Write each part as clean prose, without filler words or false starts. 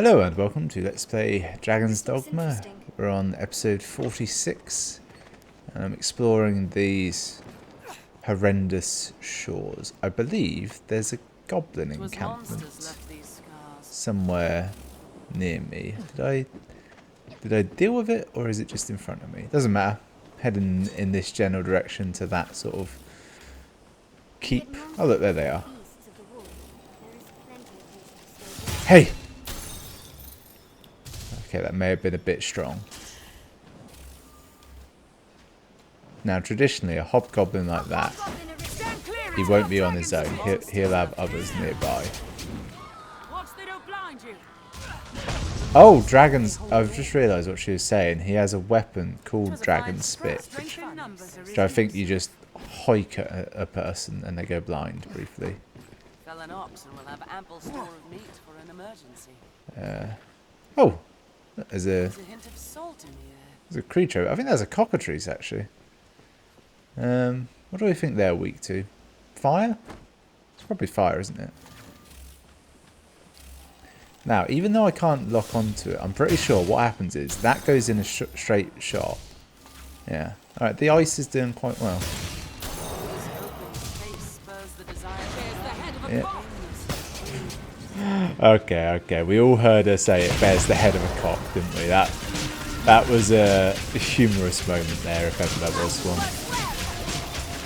Hello and welcome to Let's Play Dragon's Dogma. We're on episode 46 and I'm exploring these horrendous shores. I believe there's a goblin encampment somewhere near me. Did I deal with it or is it just in front of me? Doesn't matter. Heading in this general direction to that sort of keep. Oh look, there they are. Hey! Okay, that may have been a bit strong. Now, traditionally, a hobgoblin like that, he won't be on his own. He'll have others nearby. Oh, dragons! I've just realised what she was saying. He has a weapon called Dragon Spit, which I think you just hike at a person and they go blind briefly. Oh! There's a creature. I think there's a cockatrice actually. What do we think they're weak to? Fire? It's probably fire, isn't it? Now, even though I can't lock onto it, I'm pretty sure what happens is that goes in a straight shot. Yeah. Alright, the ice is doing quite well. Yeah. Okay. We all heard her say it bears the head of a cock, didn't we? That was a humorous moment there, if ever there was one.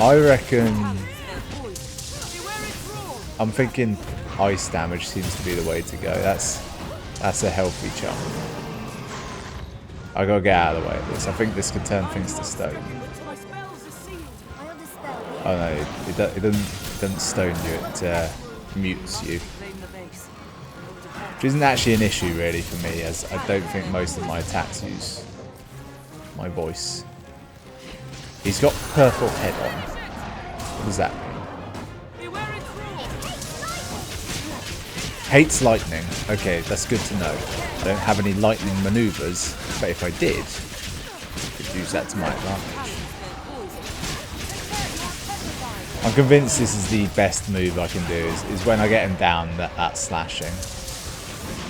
I reckon... I'm thinking ice damage seems to be the way to go. That's a healthy chunk. I gotta get out of the way of this. I think this could turn things to stone. Oh no, it doesn't stone you, it mutes you. Which isn't actually an issue really for me, as I don't think most of my attacks use my voice. He's got purple head on. What does that mean? Hates lightning. Okay, that's good to know. I don't have any lightning maneuvers, but if I did, I could use that to my advantage. I'm convinced this is the best move I can do, is when I get him down, that slashing.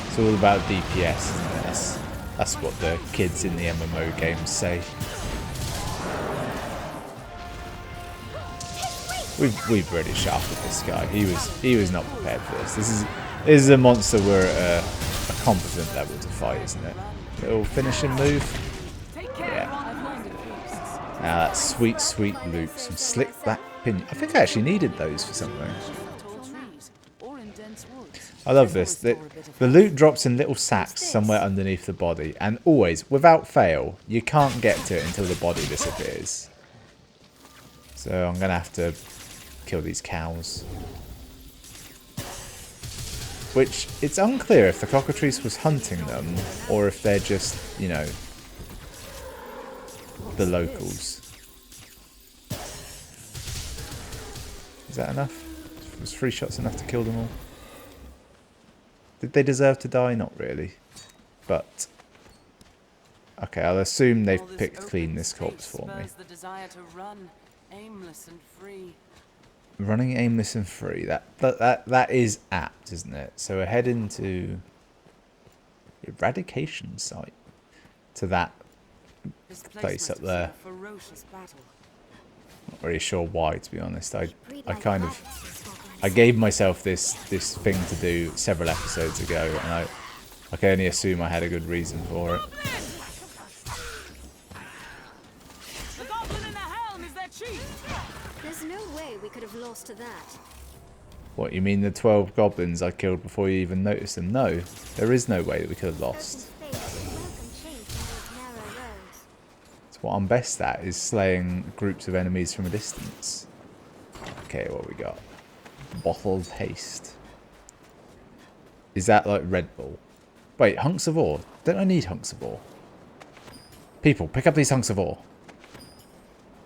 It's all about DPS, isn't it? That's what the kids in the MMO games say. We've really shafted this guy. He was not prepared for this. This is a monster we're at a competent level to fight, isn't it? Little finishing move. Yeah. Now that sweet loot, some slick black pinion. I think I actually needed those for something. I love this. The loot drops in little sacks somewhere underneath the body, and always, without fail, you can't get to it until the body disappears. So I'm gonna have to kill these cows. Which, it's unclear if the cockatrice was hunting them, or if they're just, you know, the locals. Is that enough? Was 3 shots enough to kill them all? Did they deserve to die? Not really. But... okay, I'll assume they've picked clean this corpse for me. Running aimless and free. That is apt, isn't it? So we're heading to... eradication site. To that place up there. Not really sure why, to be honest. I gave myself this thing to do several episodes ago, and I can only assume I had a good reason for it. The goblin in the helm is their chief. There's no way we could have lost to that. What, you mean the 12 goblins I killed before you even noticed them? No, there is no way that we could have lost. It's what I'm best at, is slaying groups of enemies from a distance. Okay, what we got? Bottled haste. Is that like Red Bull? Wait, hunks of ore. Don't I need hunks of ore? People, pick up these hunks of ore.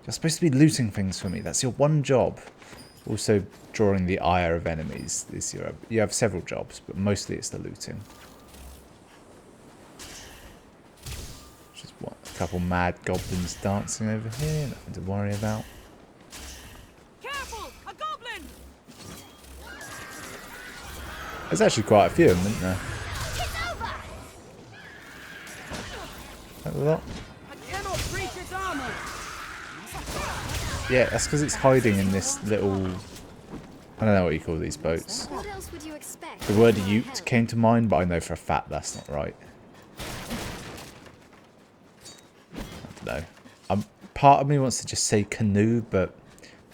You're supposed to be looting things for me. That's your one job. Also, drawing the ire of enemies is you have several jobs, but mostly it's the looting. Just what, a couple mad goblins dancing over here. Nothing to worry about. There's actually quite a few of them, isn't there? a lot. I cannot breach its armor. Yeah, that's because it's hiding in this little... I don't know what you call these boats. What else would you expect? The word ute came to mind, but I know for a fact that's not right. I don't know. Part of me wants to just say canoe, but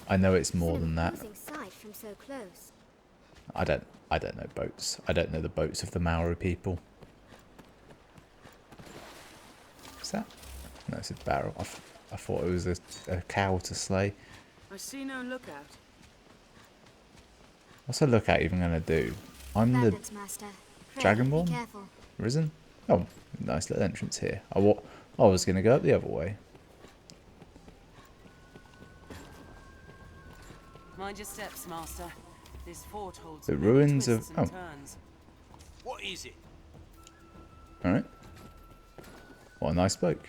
I know it's more than that. Sight from so close. I don't know boats. I don't know the boats of the Maori people. What's that? No, it's a barrel. I thought it was a cow to slay. I see no lookout. What's a lookout even going to do? I'm Bandits, Master. the Pray, Dragonborn? be careful. Arisen? Oh, nice little entrance here. I was going to go up the other way. Mind your steps, Master. This fort holds The many ruins twists of... and Oh, turns. What is it? alright. What a nice bloke.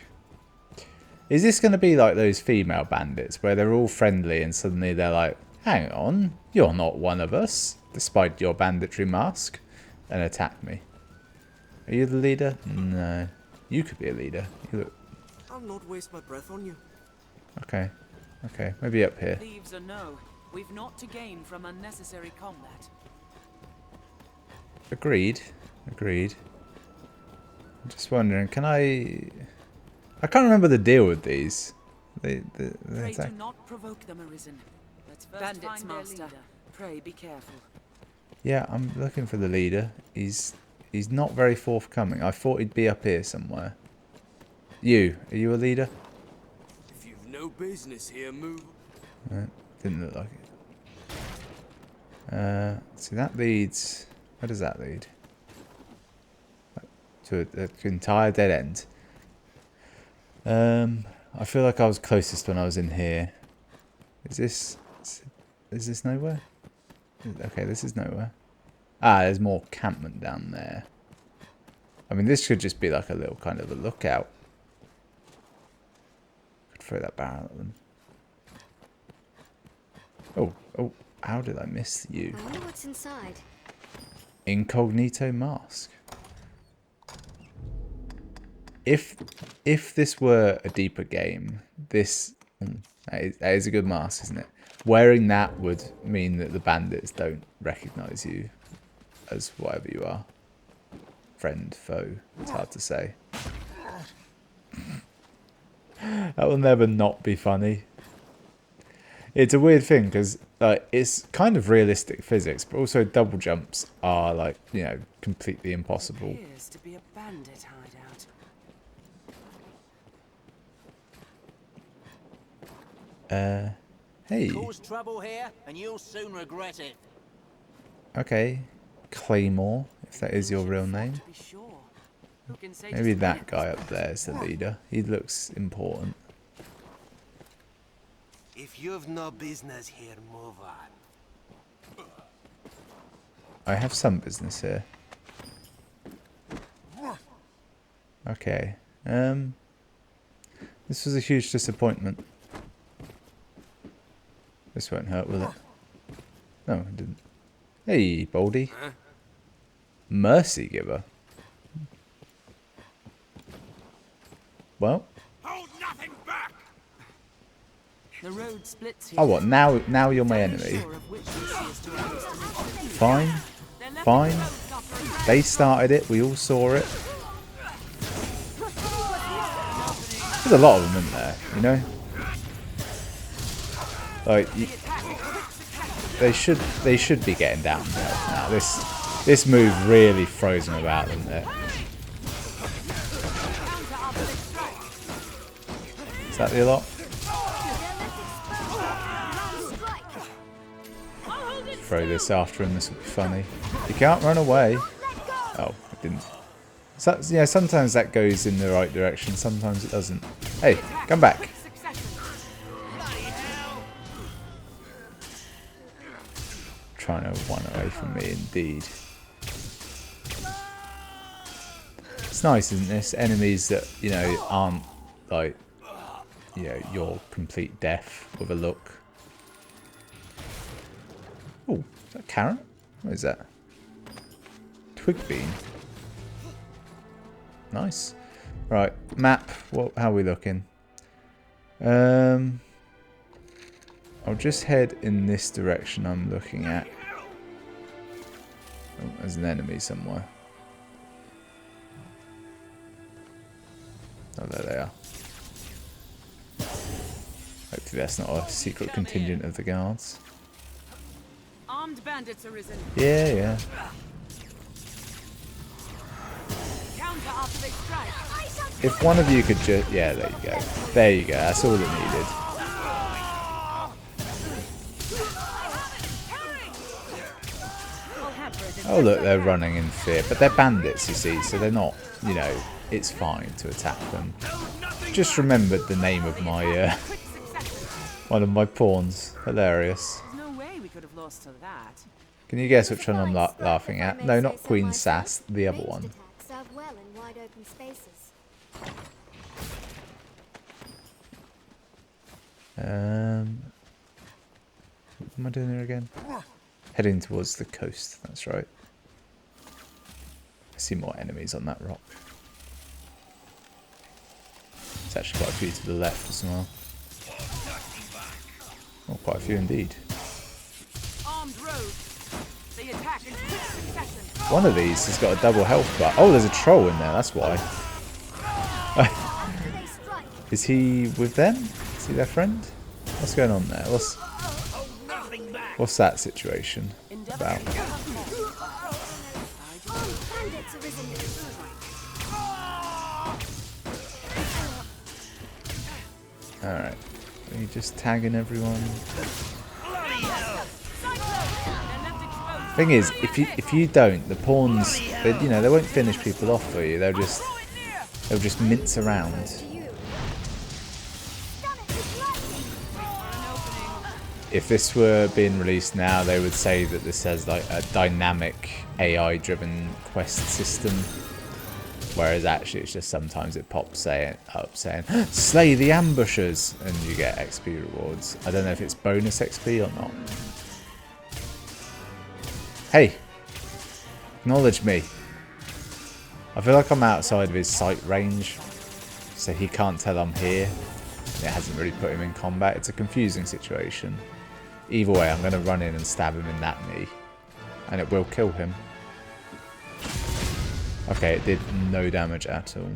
Is this going to be like those female bandits where they're all friendly and suddenly they're like, hang on, you're not one of us, despite your banditry mask, and attack me? Are you the leader? No. You could be a leader. You look... I'll not waste my breath on you. Okay. Okay, maybe up here. Thieves or no, we've not to gain from unnecessary combat. Agreed. Agreed. I'm just wondering, can I can't remember the deal with these. They Pray attack. do not provoke them, Arisen. Let's first Bandits, find Master. Their leader. Pray be careful. Yeah, I'm looking for the leader. He's not very forthcoming. I thought he'd be up here somewhere. Are you a leader? If you've no business here, move. Didn't look like it. So that leads... Where does that lead? To an entire dead end. I feel like I was closest when I was in here. Is this nowhere? Okay, this is nowhere. Ah, there's more campment down there. I mean, this should just be like a little kind of a lookout. Could throw that barrel at them. Oh, how did I miss you? I wonder what's inside. Incognito mask. If this were a deeper game, that is a good mask, isn't it? Wearing that would mean that the bandits don't recognize you as whatever you are. Friend, foe, it's hard to say. That will never not be funny. It's a weird thing because it's kind of realistic physics, but also double jumps are like, you know, completely impossible. Appears to be a bandit hideout. Hey. Cause trouble here, and you'll soon regret it. Okay. Claymore, if that is your real name. To be sure. Who can say Maybe just that what? guy up there is the leader. He looks important. If you've no business here, move on. I have some business here. Okay. This was a huge disappointment. This won't hurt, will it? No, it didn't. Hey, Baldy. Mercy giver. Well. Hold nothing back! The road splits here. Oh, what? Now you're my enemy. Sure of which this is to our destination. Fine. They're left Fine. alone after a drag. They started it. We all saw it. There's a lot of them in there, you know? Like, they should be getting down there now. This move really throws them about, doesn't it? Is that the lot? Throw this after him. This will be funny. You can't run away. Oh, it didn't. So, yeah, sometimes that goes in the right direction. Sometimes it doesn't. Hey, come back. Trying to run away from me, indeed. It's nice, isn't this? Enemies that, you know, aren't like, you know, your complete death with a look. Oh, is that a carrot? What is that? Twig bean. Nice. Right, map. How are we looking? I'll just head in this direction I'm looking at. Oh, there's an enemy somewhere. Oh, there they are. Hopefully that's not a secret contingent of the guards. Armed bandits arisen. Yeah, yeah. Counter after they strike. If one of you could just... Yeah, there you go. There you go. That's all it needed. Oh, look, they're running in fear. But they're bandits, you see, so they're not, you know, it's fine to attack them. Just remembered the name of my, one of my pawns. Hilarious. There's no way we could have lost to that. Can you guess which one I'm laughing at? No, not Queen Sass, the other one. Serve well in wide open spaces. What am I doing here again? Heading towards the coast, that's right. I see more enemies on that rock. There's actually quite a few to the left as well. Oh, quite a few indeed. Armed rogues. They attack in quick succession. One of these has got a double health bar. Oh, there's a troll in there, that's why. Is he with them? Is he their friend? What's going on there? What's that situation about? Alright. Are you just tagging everyone? Thing is, if you don't, the pawns, you know, they won't finish people off for you. They'll just mince around. If this were being released now, they would say that this has like a dynamic AI-driven quest system, whereas actually it's just sometimes it pops up saying "Slay the ambushers" and you get XP rewards. I don't know if it's bonus XP or not. Hey, acknowledge me. I feel like I'm outside of his sight range, so he can't tell I'm here. It hasn't really put him in combat. It's a confusing situation. Either way, I'm going to run in and stab him in that knee. And it will kill him. Okay, it did no damage at all.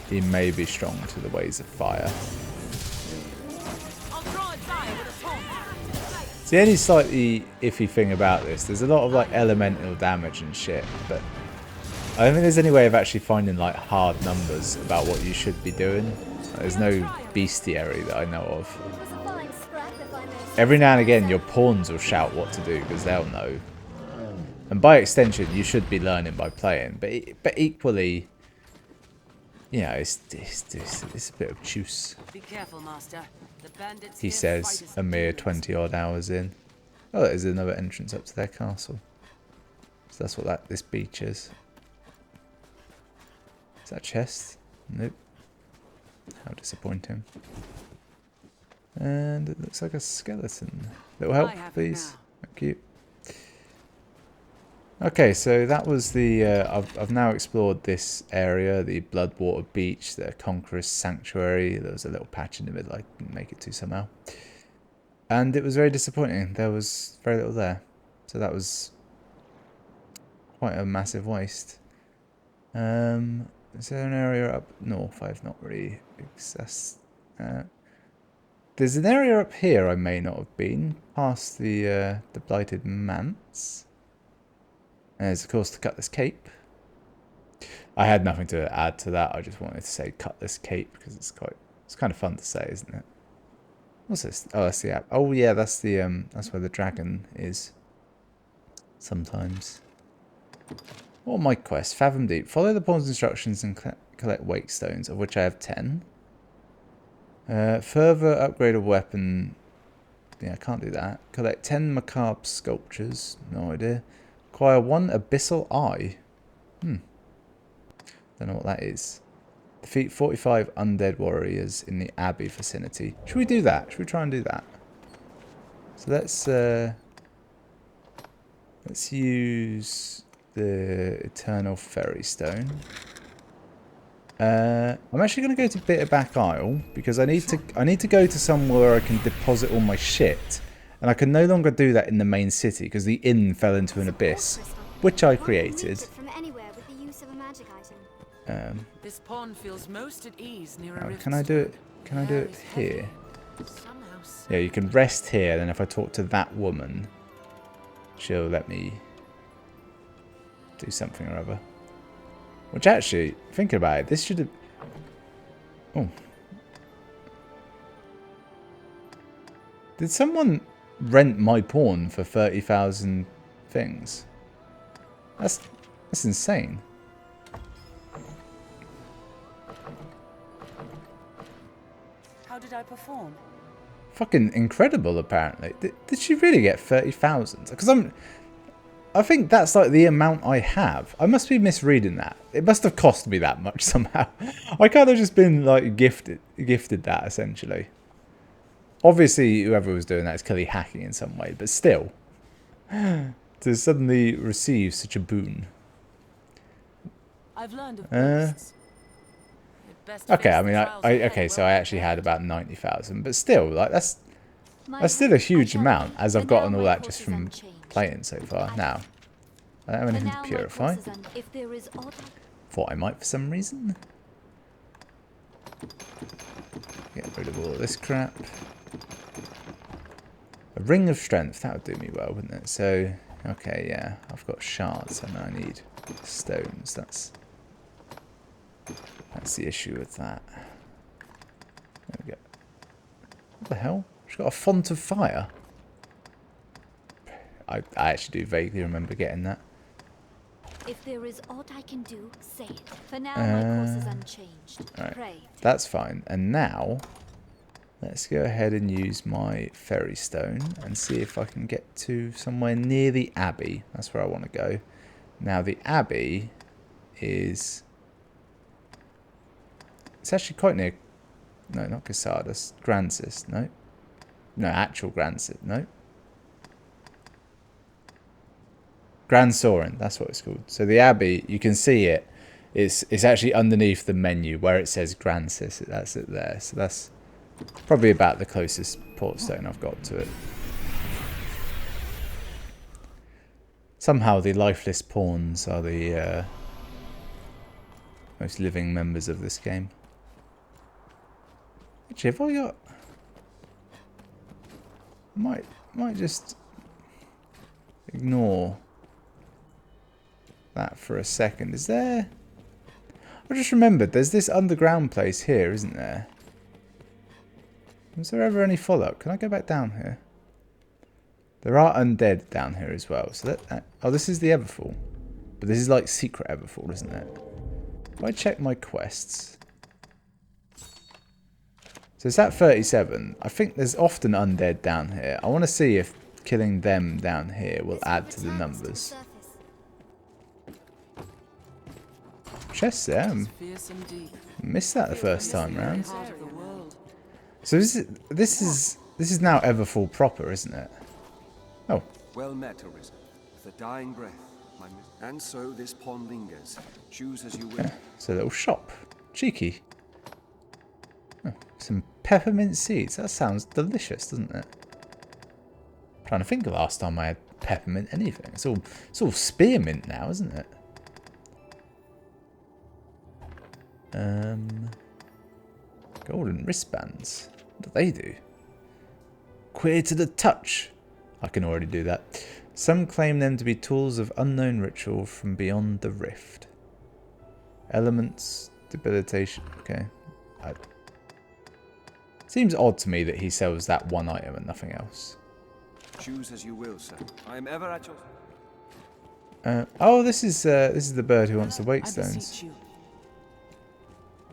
He may be strong to the ways of fire. It's the only slightly iffy thing about this. There's a lot of like elemental damage and shit, but I don't think there's any way of actually finding like hard numbers about what you should be doing. There's no bestiary that I know of. Every now and again, your pawns will shout what to do because they'll know. And by extension, you should be learning by playing. But equally, you know, it's a bit of juice. Be careful, master. The bandits He says a mere 20-odd hours in. Oh, there's another entrance up to their castle. So that's what this beach is. Is that a chest? Nope. How disappointing. And it looks like a skeleton. Little help, please. Thank you. Okay, so that was the... I've now explored this area, the Bloodwater Beach, the Conqueror's Sanctuary. There was a little patch in the middle I didn't make it to somehow. And it was very disappointing. There was very little there. So that was quite a massive waste. Is there an area up north I've not really accessed? There's an area up here I may not have been, past the Blighted Manse. There's of course the Cutlass Cape. I had nothing to add to that. I just wanted to say Cutlass Cape because it's kind of fun to say, isn't it? What's this? Oh, that's the app. Oh yeah, that's where the dragon is. Sometimes. What are my quests? Fathom Deep. Follow the pawn's instructions and collect wake stones, of which I have 10. Further upgrade a weapon. Yeah, I can't do that. Collect 10 macabre sculptures. No idea. Acquire 1 abyssal eye. Don't know what that is. Defeat 45 undead warriors in the Abbey vicinity. Should we do that? Should we try and do that? So let's use the Eternal Ferry Stone. I'm actually going to go to Bitterback Isle because I need to go to somewhere where I can deposit all my shit, and I can no longer do that in the main city because the inn fell into an abyss, which I created. From anywhere with the use of a magic item. This pawn feels most at ease near a rift Can I do it? Can I do it here? Yeah, you can rest here. Then if I talk to that woman, she'll let me do something or other. Which actually, thinking about it, this should have... Oh. Did someone rent my pawn for 30,000 things? That's insane. How did I perform? Fucking incredible, apparently. Did she really get 30,000? Because I think that's like the amount I have. I must be misreading that. It must have cost me that much somehow. I can't have just been like gifted that essentially. Obviously, whoever was doing that is clearly hacking in some way, but still, to suddenly receive such a boon. I've learned of ghosts. Okay, I mean, okay, so I actually had about 90,000, but still, like that's still a huge amount as I've gotten all that just from playing so far. Now, I don't have anything to purify. Thought I might for some reason. Get rid of all of this crap. A ring of strength, that would do me well, wouldn't it? So, okay, yeah, I've got shards and I need stones. That's the issue with that. There we go. What the hell? She's got a font of fire. I actually do vaguely remember getting that. If there is aught I can do, say it. For now, my course is unchanged. Right. Pray. That's fine. And now, let's go ahead and use my ferry stone and see if I can get to somewhere near the Abbey. That's where I want to go. Now, the Abbey is... It's actually quite near... No, not Casadas. Grancis. No. No, actual Grancis. No. Grand Sorin, that's what it's called. So the Abbey, you can see it. It's actually underneath the menu where it says Grancis. That's it there. So that's probably about the closest port stone I've got to it. Somehow the lifeless pawns are the most living members of this game. Actually, have I got... Might just ignore that for a second. Is there... I just remembered there's this underground place here, isn't there? Was there ever any follow-up? Can I go back down here? There are undead down here as well. So that oh, this is the Everfall. But this is like secret Everfall, isn't it? If I check my quests... So it's at 37. I think there's often undead down here. I want to see if killing them down here will add to the numbers. Chest there. Missed that the first time round. So this is now Everfall proper, isn't it? Oh. Well met, Arisen. With a dying breath, and so this pawn lingers. Choose as you will. Yeah, it's a little shop. Cheeky. Oh, some peppermint seeds. That sounds delicious, doesn't it? I'm trying to think of the last time I had peppermint anything. It's all spearmint now, isn't it? Golden wristbands. What do they do? Queer to the touch. I can already do that. Some claim them to be tools of unknown ritual from beyond the rift. Elements, debilitation. Okay. Seems odd to me that he sells that one item and nothing else. Choose as you will, sir. I am ever at your... Oh, this is the bird who wants the wake stones.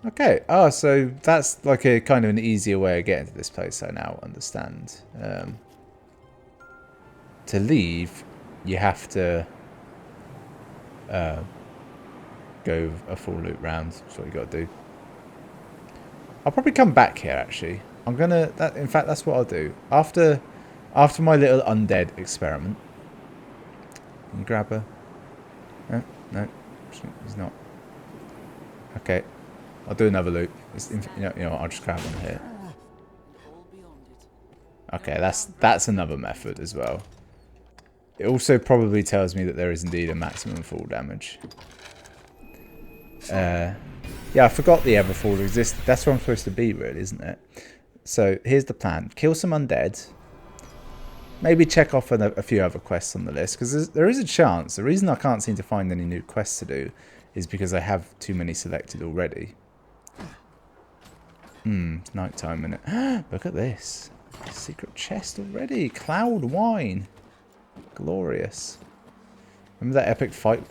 Okay. Oh, so that's like a kind of an easier way of getting to this place. I now understand. To leave, you have to go a full loop round. That's what you got to do. I'll probably come back here. Actually, I'm gonna. In fact, that's what I'll do after my little undead experiment. Can you grab her? No, he's not. Okay. I'll do another loop. You know, I'll just grab one here. All beyond it. Okay, that's another method as well. It also probably tells me that there is indeed a maximum fall damage. Yeah, I forgot the Everfall existed. That's where I'm supposed to be, really, isn't it? So here's the plan: kill some undead. Maybe check off a few other quests on the list, because there is a chance. The reason I can't seem to find any new quests to do is because I have too many selected already. It's night time, innit? Look at this. Secret chest already. Cloud wine. Glorious. Remember that epic fight?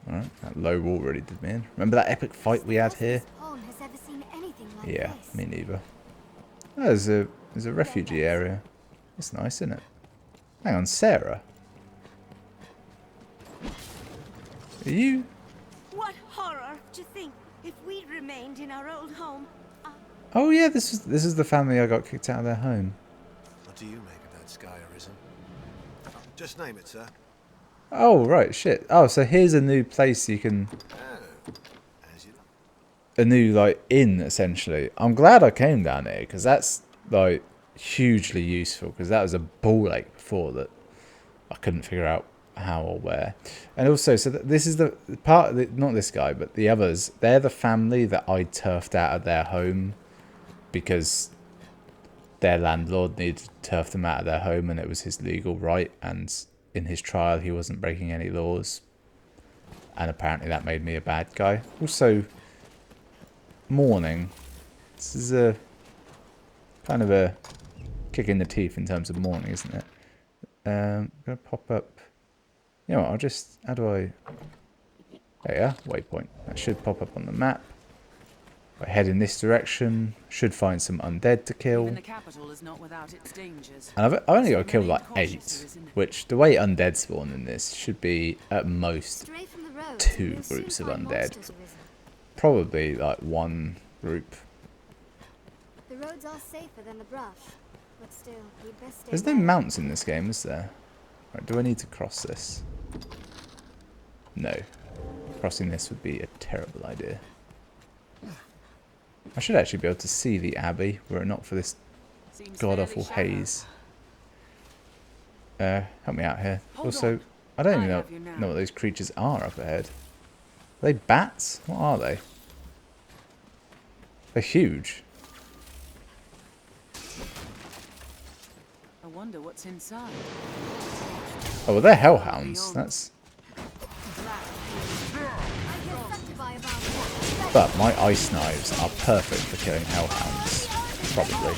Alright, that low wall really did me in. Remember that epic fight we had here? Yeah, me neither. Oh, there's a refugee area. That's nice, isn't it? Hang on, Sarah. Are you? What horror to think if we'd remained in our old home. Oh yeah, this is the family I got kicked out of their home. What do you make of that sky, Arisen? Just name it, sir. Oh right, shit. Oh, so here's a new place you can. Oh, as you A new like inn essentially. I'm glad I came down here because that's like hugely useful, because that was a ball ache before that I couldn't figure out how or where. And also, so this is the part of the, not this guy but the others, they're the family that I turfed out of their home because their landlord needed to turf them out of their home and it was his legal right, and in his trial he wasn't breaking any laws, and apparently that made me a bad guy. Also, mourning, this is a kind of a kick in the teeth in terms of mourning, isn't it? I'm gonna pop up. You know what, I'll just, how do I, there you are, waypoint. That should pop up on the map. If I head in this direction, should find some undead to kill. Even the capital is not without its dangers. And I've only got to kill like 8, which the way undead spawn in this should be at most 2 groups of undead. Probably like 1 group. The roads are safer than the brush, but still, we'd best stay There's no back. mounts in this game, is there? Right, do I need to cross this? No. Crossing this would be a terrible idea. I should actually be able to see the abbey were it not for this god-awful haze. Help me out here. Also, I don't even know what those creatures are up ahead. Are they bats? What are they? They're huge. I wonder what's inside. Oh, well, they're hellhounds. That's... But my ice knives are perfect for killing hellhounds. Probably.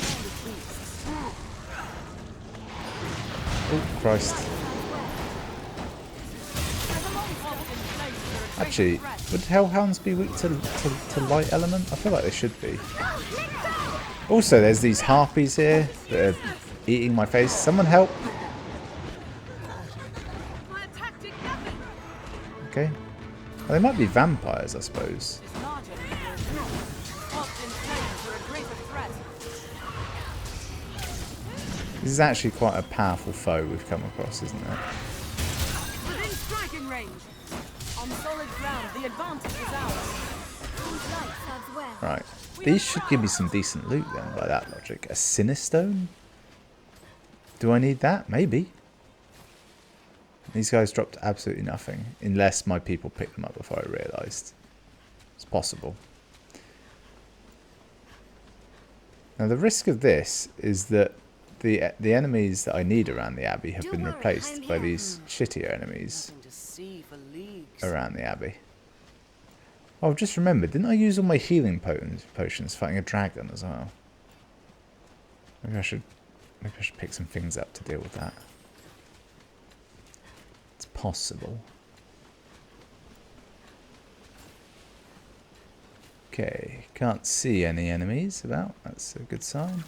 Oh, Christ. Actually, would hellhounds be weak to light element? I feel like they should be. Also, there's these harpies here that are eating my face. Someone help! Okay. Well, they might be vampires, I suppose. This is actually quite a powerful foe we've come across, isn't it? Within striking range. On solid ground, the advantage is ours. Right. These should give me some decent loot then, by that logic. A Sinistone? Do I need that? Maybe. These guys dropped absolutely nothing, unless my people picked them up before I realised. It's possible. Now the risk of this is that the enemies that I need around the abbey have been replaced by these shittier enemies around the abbey. Oh, I've just remembered, didn't I use all my healing potions fighting a dragon as well? Maybe I should pick some things up to deal with that. It's possible. Okay, can't see any enemies about. That's a good sign.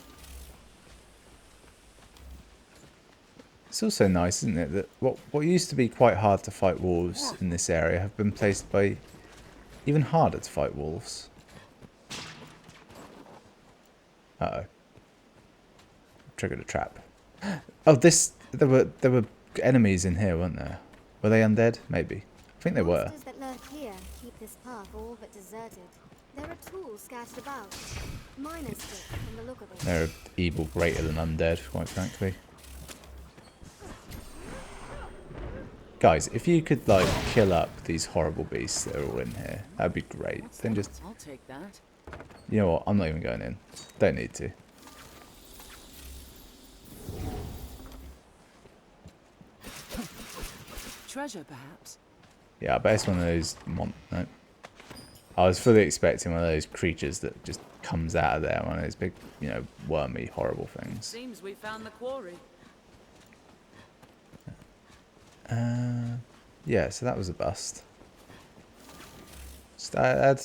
It's also nice, isn't it, that what used to be quite hard to fight wolves in this area have been placed by even harder to fight wolves. Uh-oh. Triggered a trap. Oh, there were enemies in here, weren't there? Were they undead? Maybe. I think they were. Monsters that lurk here keep this path all but deserted. There are tools scattered about. Miner's kit from the look of it. They're evil greater than undead, quite frankly. Guys, if you could, like, kill up these horrible beasts that are all in here, that'd be great. Then just... I'll take that. You know what? I'm not even going in. Don't need to. Treasure, perhaps? Yeah, I bet it's one of those... No. I was fully expecting one of those creatures that just comes out of there. One of those big, you know, wormy, horrible things. Seems we found the quarry. Yeah, so that was a bust. Just, I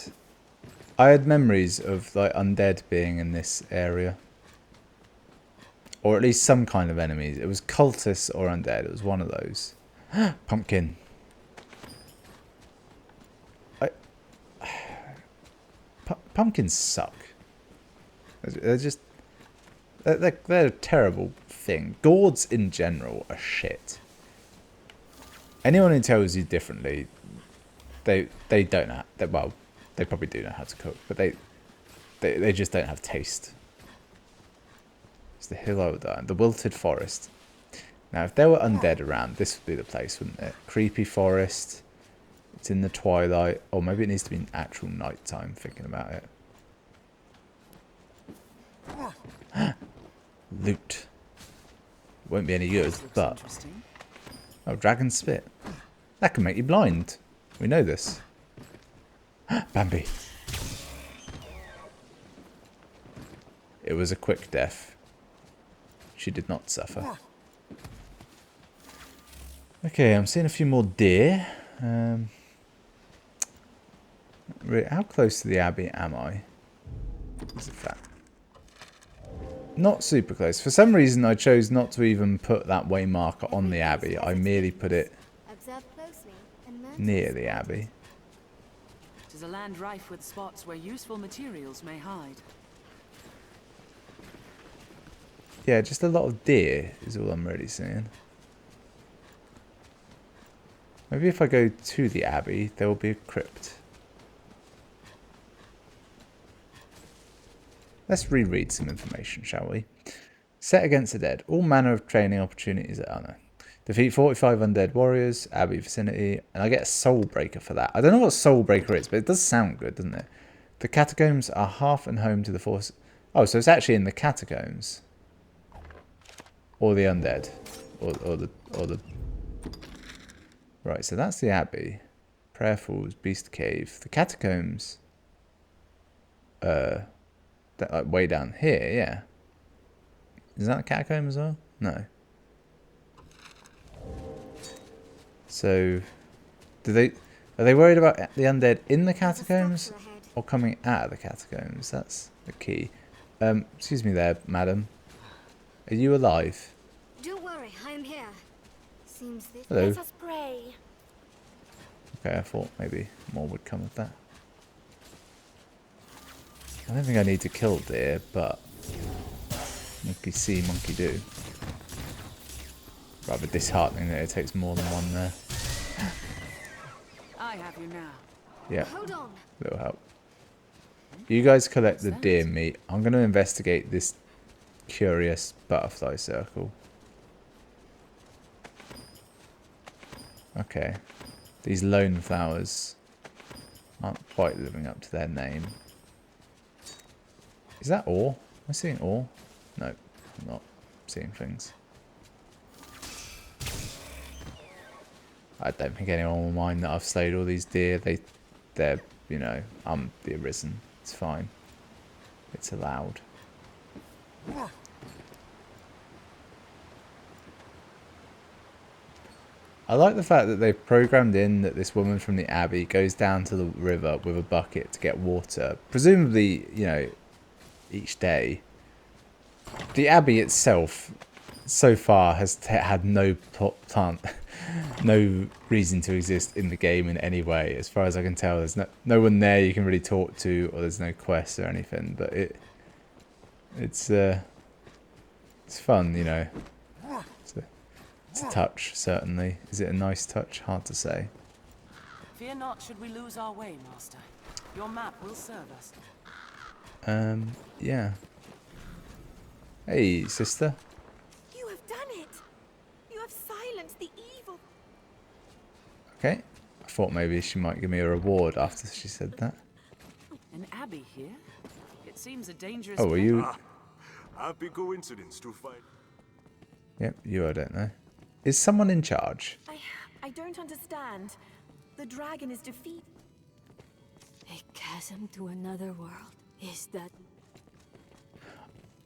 had memories of like undead being in this area, or at least some kind of enemies. It was cultists or undead. It was one of those. Pumpkin. Pumpkins suck. They're just they're a terrible thing. Gourds in general are shit. Anyone who tells you differently, they don't know. Well, they probably do know how to cook, but they just don't have taste. It's the hill I would die on. The wilted forest. Now, if there were undead around, this would be the place, wouldn't it? Creepy forest. It's in the twilight. Or maybe it needs to be actual nighttime, thinking about it. Loot. Won't be any good, but... Oh, dragon spit. That can make you blind. We know this. Bambi. It was a quick death. She did not suffer. Okay, I'm seeing a few more deer. How close to the abbey am I? Is it that? Not super close. For some reason, I chose not to even put that way marker on the abbey. I merely put it near the abbey. It is a land rife with spots where useful materials may hide. Yeah, just a lot of deer is all I'm really seeing. Maybe if I go to the abbey, there will be a crypt. Let's reread some information, shall we? Set against the dead. All manner of training opportunities at Anna. Defeat 45 undead warriors, abbey vicinity, and I get a soul breaker for that. I don't know what soul breaker is, but it does sound good, doesn't it? The catacombs are half and home to the force. Oh, so it's actually in the catacombs. Or the undead. Or the... Right, so that's the abbey. Prayer Falls, Beast Cave. The catacombs. That, like, way down here, yeah. Is that the catacomb as well? No. So, are they worried about the undead in the catacombs or coming out of the catacombs? That's the key. Excuse me there, madam. Are you alive? Don't worry, I am here. Seems this. Hello. Let us pray. Okay, I thought maybe more would come of that. I don't think I need to kill deer, but monkey see, monkey do. Rather disheartening that it takes more than one there. I have you now. Yeah, Hold on. little help. You guys collect the deer meat. I'm going to investigate this curious butterfly circle. Okay. These lone flowers aren't quite living up to their name. Is that ore? Am I seeing ore? No, I'm not seeing things. I don't think anyone will mind that I've slayed all these deer. They're, you know, I'm the Arisen. It's fine. It's allowed. I like the fact that they've programmed in that this woman from the abbey goes down to the river with a bucket to get water. Presumably, you know, each day. The abbey itself, so far, has had no plant, no reason to exist in the game in any way. As far as I can tell, there's no one there you can really talk to, or there's no quests or anything. But it's fun, you know. It's a touch, certainly. Is it a nice touch? Hard to say. Fear not should we lose our way, Master. Your map will serve us. Yeah. Hey, sister. You have done it! You have silenced the evil. Okay. I thought maybe she might give me a reward after she said that. An abbey here? It seems a dangerous Oh, were you? Happy coincidence to find. Yep, you I don't know. Is someone in charge? I don't understand. The dragon is defeated. A chasm to another world. Is that...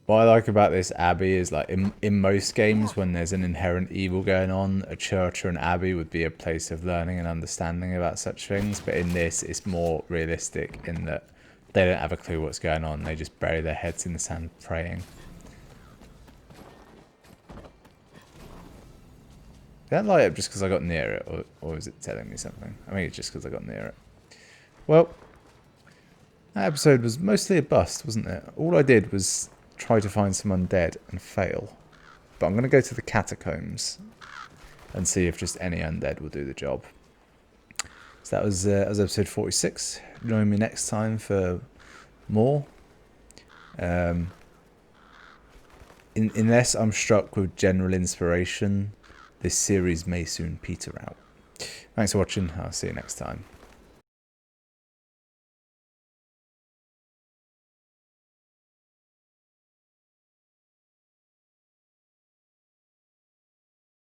What I like about this abbey is like in most games when there's an inherent evil going on, a church or an abbey would be a place of learning and understanding about such things. But in this, it's more realistic in that they don't have a clue what's going on. They just bury their heads in the sand praying. Did that light up just because I got near it, or is it telling me something? I think it's just because I got near it. Well, that episode was mostly a bust, wasn't it? All I did was try to find some undead and fail. But I'm going to go to the catacombs and see if just any undead will do the job. So that was episode 46. Join me next time for more. Unless I'm struck with general inspiration, this series may soon peter out. Thanks for watching. I'll see you next time.